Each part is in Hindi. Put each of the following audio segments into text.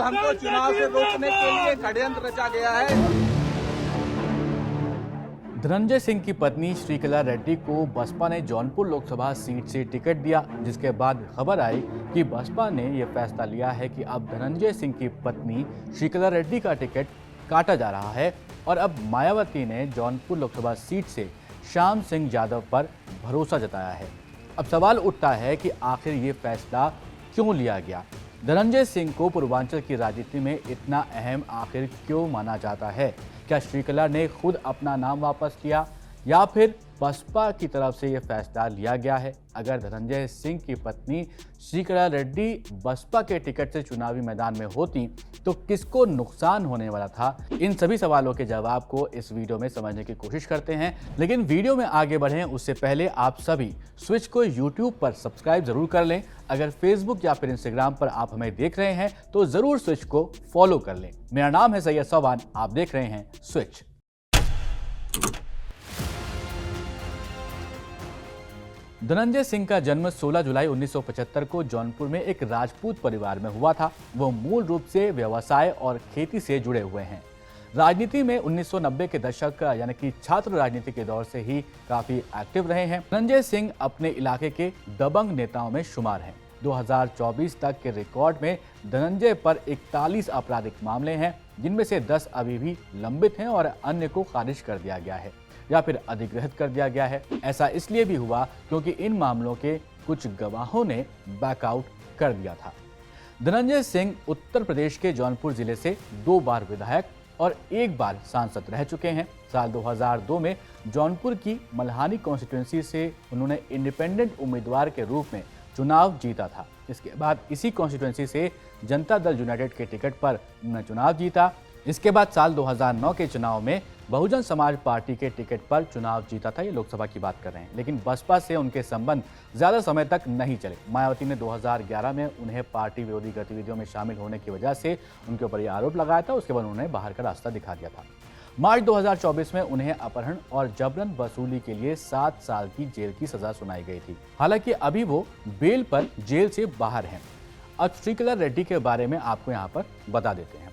हमको चुनाव से रोकने के लिए षड्यंत्र रचा गया है। धनंजय सिंह की पत्नी श्रीकला रेड्डी को बसपा ने जौनपुर लोकसभा सीट से टिकट दिया, जिसके बाद खबर आई कि बसपा ने यह फैसला लिया है कि अब धनंजय सिंह की पत्नी श्रीकला रेड्डी का टिकट काटा जा रहा है और अब मायावती ने जौनपुर लोकसभा सीट से श्याम सिंह यादव पर भरोसा जताया है। अब सवाल उठता है कि आखिर ये फैसला क्यों लिया गया। धनंजय सिंह को पूर्वांचल की राजनीति में इतना अहम आखिर क्यों माना जाता है? क्या श्रीकला ने खुद अपना नाम वापस लिया या फिर बसपा की तरफ से यह फैसला लिया गया है? अगर धनंजय सिंह की पत्नी श्रीकला रेड्डी बसपा के टिकट से चुनावी मैदान में होती तो किसको नुकसान होने वाला था? इन सभी सवालों के जवाब को इस वीडियो में समझने की कोशिश करते हैं, लेकिन वीडियो में आगे बढ़ें उससे पहले आप सभी स्विच को यूट्यूब पर सब्सक्राइब जरूर कर लें। अगर फेसबुक या फिर इंस्टाग्राम पर आप हमें देख रहे हैं तो जरूर स्विच को फॉलो कर लें। मेरा नाम है सैयद सवान, आप देख रहे हैं स्विच। धनंजय सिंह का जन्म 16 जुलाई 1975 को जौनपुर में एक राजपूत परिवार में हुआ था। वो मूल रूप से व्यवसाय और खेती से जुड़े हुए हैं। राजनीति में 1990 के दशक यानी कि छात्र राजनीति के दौर से ही काफी एक्टिव रहे हैं। धनंजय सिंह अपने इलाके के दबंग नेताओं में शुमार हैं। 2024 तक के रिकॉर्ड में धनंजय पर 41 आपराधिक मामले हैं, जिनमें से 10 अभी भी लंबित हैं और अन्य को खारिज कर दिया गया है या फिर अधिग्रहित कर दिया गया है। ऐसा इसलिए भी हुआ क्योंकि इन मामलों के कुछ गवाहों ने बैकआउट कर दिया था। धनंजय सिंह उत्तर प्रदेश के जौनपुर जिले से 2 बार विधायक और 1 बार सांसद रह चुके हैं। साल 2002 में जौनपुर की मल्हानी कॉन्स्टिट्यूंसी से उन्होंने इंडिपेंडेंट उम्मीदवार के रूप में चुनाव जीता था। इसके बाद इसी कॉन्स्टिट्यूंसी से जनता दल यूनाइटेड के टिकट पर उन्होंने चुनाव जीता। इसके बाद साल 2009 के चुनाव में बहुजन समाज पार्टी के टिकट पर चुनाव जीता था। ये लोकसभा की बात कर रहे हैं, लेकिन बसपा से उनके संबंध ज्यादा समय तक नहीं चले। मायावती ने 2011 में उन्हें पार्टी विरोधी गतिविधियों में शामिल होने की वजह से उनके ऊपर यह आरोप लगाया था। उसके बाद उन्होंने बाहर का रास्ता दिखा दिया था। मार्च 2024 में उन्हें अपहरण और जबरन वसूली के लिए 7 साल की जेल की सजा सुनाई गई थी। हालांकि अभी वो बेल पर जेल से बाहर हैं। अब श्रीकला रेड्डी के बारे में आपको यहाँ पर बता देते हैं।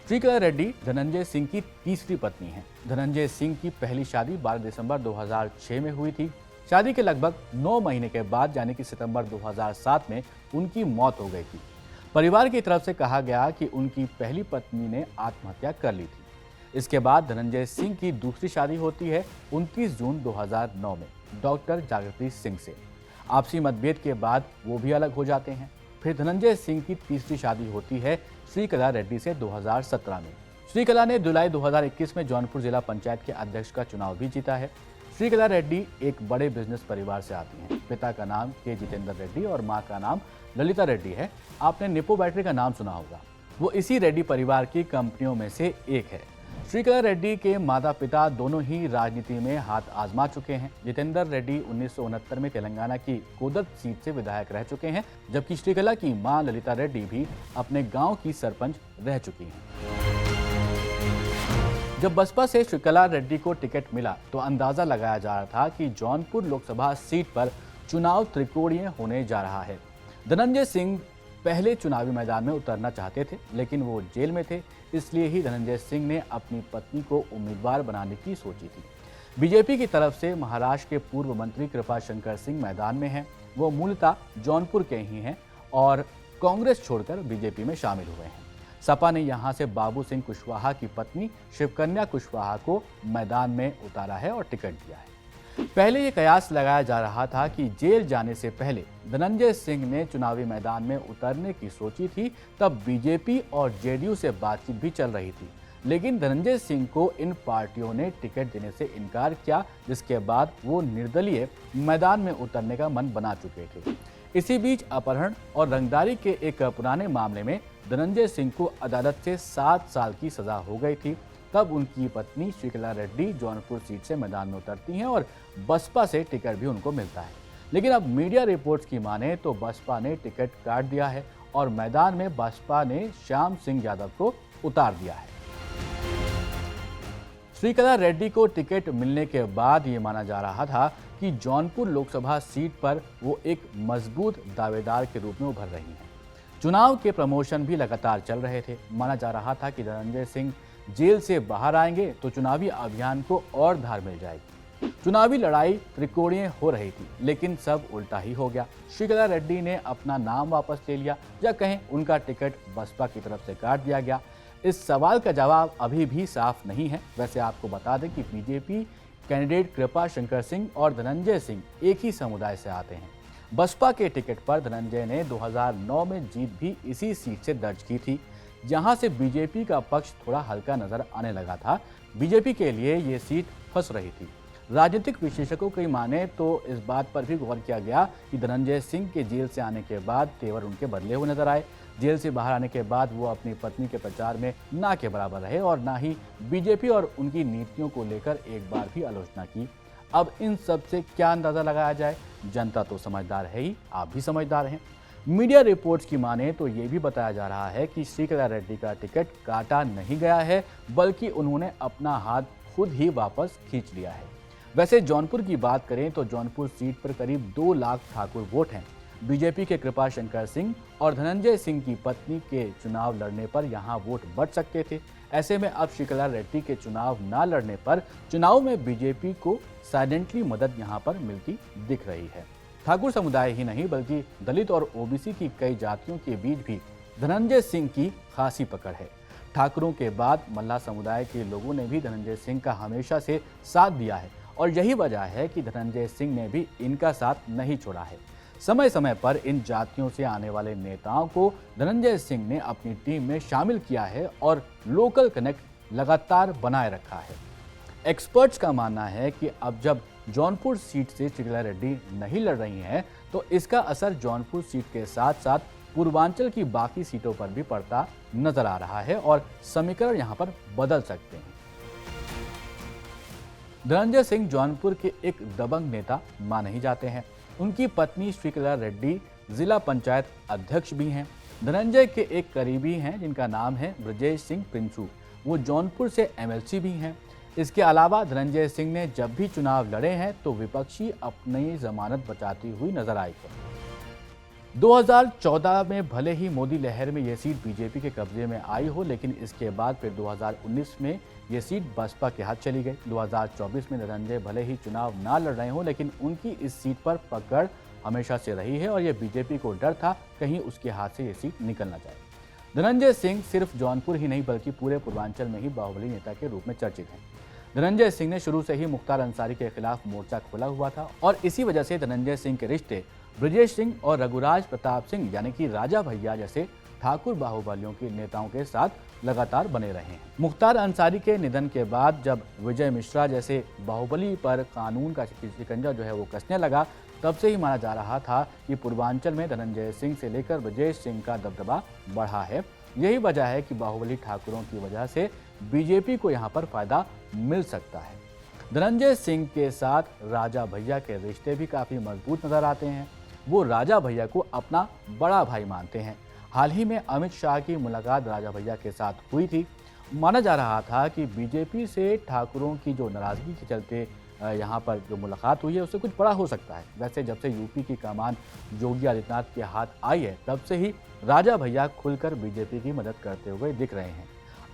श्रीकला रेड्डी धनंजय सिंह की तीसरी पत्नी हैं। धनंजय सिंह की पहली शादी 12 दिसंबर 2006 में हुई थी। शादी के लगभग 9 महीने के बाद यानी कि सितंबर 2007 में उनकी मौत हो गई थी। परिवार की तरफ से कहा गया कि उनकी पहली पत्नी ने आत्महत्या कर ली थी। इसके बाद धनंजय सिंह की दूसरी शादी होती है 29 जून 2009 में डॉक्टर जागृति सिंह से। आपसी मतभेद के बाद वो भी अलग हो जाते हैं। फिर धनंजय सिंह की तीसरी शादी होती है श्रीकला रेड्डी से 2017 में। श्रीकला ने जुलाई 2021 में जौनपुर जिला पंचायत के अध्यक्ष का चुनाव भी जीता है। श्रीकला रेड्डी एक बड़े बिजनेस परिवार से आती हैं। पिता का नाम के जितेंद्र रेड्डी और मां का नाम ललिता रेड्डी है। आपने निप्पो बैटरी का नाम सुना होगा, वो इसी रेड्डी परिवार की कंपनियों में से एक है। श्रीकला रेड्डी के माता पिता दोनों ही राजनीति में हाथ आजमा चुके हैं। जितेंद्र रेड्डी 1969 में तेलंगाना की कोदत सीट से विधायक रह चुके हैं, जबकि श्रीकला की मां ललिता रेड्डी भी अपने गांव की सरपंच रह चुकी हैं। जब बसपा से श्रीकला रेड्डी को टिकट मिला तो अंदाजा लगाया जा रहा था कि जौनपुर लोकसभा सीट पर चुनाव त्रिकोणीय होने जा रहा है। धनंजय सिंह पहले चुनावी मैदान में उतरना चाहते थे, लेकिन वो जेल में थे। इसलिए ही धनंजय सिंह ने अपनी पत्नी को उम्मीदवार बनाने की सोची थी। बीजेपी की तरफ से महाराष्ट्र के पूर्व मंत्री कृपाशंकर सिंह मैदान में हैं। वो मूलतः जौनपुर के ही हैं और कांग्रेस छोड़कर बीजेपी में शामिल हुए हैं। सपा ने यहां से बाबू सिंह कुशवाहा की पत्नी शिवकन्या कुशवाहा को मैदान में उतारा है और टिकट दिया है। पहले ये कयास लगाया जा रहा था कि जेल जाने से पहले धनंजय सिंह ने चुनावी मैदान में उतरने की सोची थी। तब बीजेपी और जेडीयू से बातचीत भी चल रही थी, लेकिन धनंजय सिंह को इन पार्टियों ने टिकट देने से इनकार किया, जिसके बाद वो निर्दलीय मैदान में उतरने का मन बना चुके थे। इसी बीच अपहरण और रंगदारी के एक पुराने मामले में धनंजय सिंह को अदालत से 7 साल की सजा हो गई थी। तब उनकी पत्नी श्रीकला रेड्डी जौनपुर सीट से मैदान में उतरती हैं और बसपा से टिकट भी उनको मिलता है। लेकिन अब मीडिया रिपोर्ट्स की माने तो बसपा ने टिकट काट दिया है और मैदान में बसपा ने श्याम सिंह यादव को उतार दिया है। श्रीकला रेड्डी को टिकट मिलने के बाद ये माना जा रहा था कि जौनपुर लोकसभा सीट पर वो एक मजबूत दावेदार के रूप में उभर रही हैं। चुनाव के प्रमोशन भी लगातार चल रहे थे। माना जा रहा था कि धनंजय सिंह जेल से बाहर आएंगे तो चुनावी अभियान को और धार मिल जाएगी। चुनावी लड़ाई त्रिकोणीय हो रही थी, लेकिन सब उल्टा ही हो गया। श्रीकला रेड्डी ने अपना नाम वापस ले लिया, या कहें उनका टिकट बसपा की तरफ से काट दिया गया। इस सवाल का जवाब अभी भी साफ नहीं है। वैसे आपको बता दें कि बीजेपी कैंडिडेट कृपा शंकर सिंह और धनंजय सिंह एक ही समुदाय से आते हैं। बसपा के टिकट पर धनंजय ने 2009 में जीत भी इसी सीट से दर्ज की थी, जहां से बीजेपी का पक्ष थोड़ा हल्का नजर आने लगा था। बीजेपी के लिए ये सीट फंस रही थी। राजनीतिक विशेषज्ञों की माने तो इस बात पर भी गौर किया गया कि धनंजय सिंह के जेल से आने के बाद तेवर उनके बदले हुए नजर आए। जेल से बाहर आने के बाद वो अपनी पत्नी के प्रचार में ना के बराबर रहे और ना ही बीजेपी और उनकी नीतियों को लेकर एक बार भी आलोचना की। अब इन सब से क्या अंदाजा लगाया जाए? जनता तो समझदार है ही, आप भी समझदार हैं। मीडिया रिपोर्ट्स की माने तो ये भी बताया जा रहा है कि श्रीकला रेड्डी का टिकट काटा नहीं गया है, बल्कि उन्होंने अपना हाथ खुद ही वापस खींच लिया है। वैसे जौनपुर की बात करें तो जौनपुर सीट पर करीब 2 लाख ठाकुर वोट हैं। बीजेपी के कृपा शंकर सिंह और धनंजय सिंह की पत्नी के चुनाव लड़ने पर यहां वोट बढ़ सकते थे। ऐसे में अब श्रीकला रेड्डी के चुनाव न लड़ने पर चुनाव में बीजेपी को साइलेंटली मदद यहां पर मिलती दिख रही है। ठाकुर समुदाय ही नहीं बल्कि दलित और ओबीसी की कई जातियों के बीच भी धनंजय सिंह की खासी पकड़ है। ठाकुरों के बाद मल्लाह समुदाय के लोगों ने भी धनंजय सिंह का हमेशा से साथ दिया है और यही वजह है कि धनंजय सिंह ने भी इनका साथ नहीं छोड़ा है। समय समय पर इन जातियों से आने वाले नेताओं को धनंजय सिंह ने अपनी टीम में शामिल किया है और लोकल कनेक्ट लगातार बनाए रखा है। एक्सपर्ट्स का मानना है कि अब जब जौनपुर सीट से श्रीकला रेड्डी नहीं लड़ रही हैं, तो इसका असर जौनपुर सीट के साथ साथ पूर्वांचल की बाकी सीटों पर भी पड़ता नजर आ रहा है और समीकरण यहां पर बदल सकते हैं। धनंजय सिंह जौनपुर के एक दबंग नेता माने ही जाते हैं। उनकी पत्नी श्रीकला रेड्डी जिला पंचायत अध्यक्ष भी हैं। धनंजय के एक करीबी हैं जिनका नाम है ब्रजेश सिंह प्रिंसू। वो जौनपुर से एमएलसी भी हैं। इसके अलावा धनंजय सिंह ने जब भी चुनाव लड़े हैं तो विपक्षी अपनी जमानत बचाती हुई नजर आई है। 2014 में भले ही मोदी लहर में यह सीट बीजेपी के कब्जे में आई हो, लेकिन इसके बाद फिर 2019 में ये सीट बसपा के हाथ चली गई। 2024 में धनंजय भले ही चुनाव ना लड़ रहे हों, लेकिन उनकी इस सीट पर पकड़ हमेशा से रही है और ये बीजेपी को डर था कहीं उसके हाथ से ये सीट निकल ना जाए। धनंजय सिंह सिर्फ जौनपुर ही नहीं बल्कि पूरे पूर्वांचल में ही बाहुबली नेता के रूप में चर्चित हैं। धनंजय सिंह ने शुरू से ही मुख्तार अंसारी के खिलाफ मोर्चा खोला हुआ था और इसी वजह से धनंजय सिंह के रिश्ते ब्रजेश सिंह और रघुराज प्रताप सिंह यानी कि राजा भैया जैसे ठाकुर बाहुबलियों के नेताओं के साथ लगातार बने रहे हैं। मुख्तार अंसारी के निधन के बाद जब विजय मिश्रा जैसे बाहुबली पर कानून का शिकंजा जो है वो कसने लगा, तब से ही माना जा रहा था कि पूर्वांचल में धनंजय सिंह से लेकर ब्रजेश सिंह का दबदबा बढ़ा है। यही वजह है कि बाहुबली ठाकुरों की वजह से बीजेपी को यहाँ पर फायदा मिल सकता है। धनंजय सिंह के साथ राजा भैया के रिश्ते भी काफी मजबूत नजर आते हैं। वो राजा भैया को अपना बड़ा भाई मानते हैं। हाल ही में अमित शाह की मुलाकात राजा भैया के साथ हुई थी। माना जा रहा था कि बीजेपी से ठाकुरों की जो नाराजगी के चलते यहाँ पर जो मुलाकात हुई है उससे कुछ बड़ा हो सकता है। वैसे जब से यूपी की कमान योगी आदित्यनाथ के हाथ आई है, तब से ही राजा भैया खुलकर बीजेपी की मदद करते हुए दिख रहे हैं।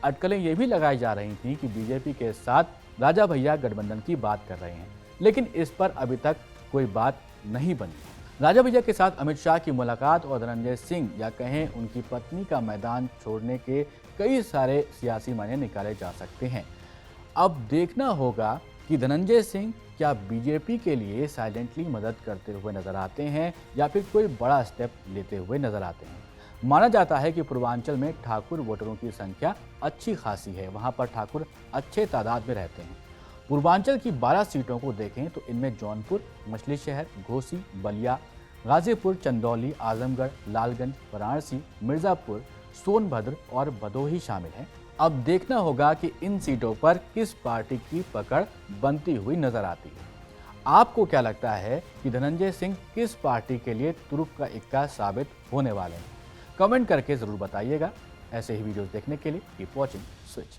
अटकलें ये भी लगाई जा रही थी कि बीजेपी के साथ राजा भैया गठबंधन की बात कर रहे हैं, लेकिन इस पर अभी तक कोई बात नहीं बनी। राजा भैया के साथ अमित शाह की मुलाकात और धनंजय सिंह या कहें उनकी पत्नी का मैदान छोड़ने के कई सारे सियासी मायने निकाले जा सकते हैं। अब देखना होगा कि धनंजय सिंह क्या बीजेपी के लिए साइलेंटली मदद करते हुए नजर आते हैं या फिर कोई बड़ा स्टेप लेते हुए नजर आते हैं। माना जाता है कि पूर्वांचल में ठाकुर वोटरों की संख्या अच्छी खासी है। वहां पर ठाकुर अच्छे तादाद में रहते हैं। पूर्वांचल की 12 सीटों को देखें तो इनमें जौनपुर, मछली शहर, घोसी, बलिया, गाजीपुर, चंदौली, आजमगढ़, लालगंज, वाराणसी, मिर्जापुर, सोनभद्र और भदोही शामिल हैं। अब देखना होगा कि इन सीटों पर किस पार्टी की पकड़ बनती हुई नजर आती है। आपको क्या लगता है कि धनंजय सिंह किस पार्टी के लिए तुरुप का इक्का साबित होने वाले हैं? कमेंट करके जरूर बताइएगा। ऐसे ही वीडियोस देखने के लिए कीप वॉचिंग स्विच।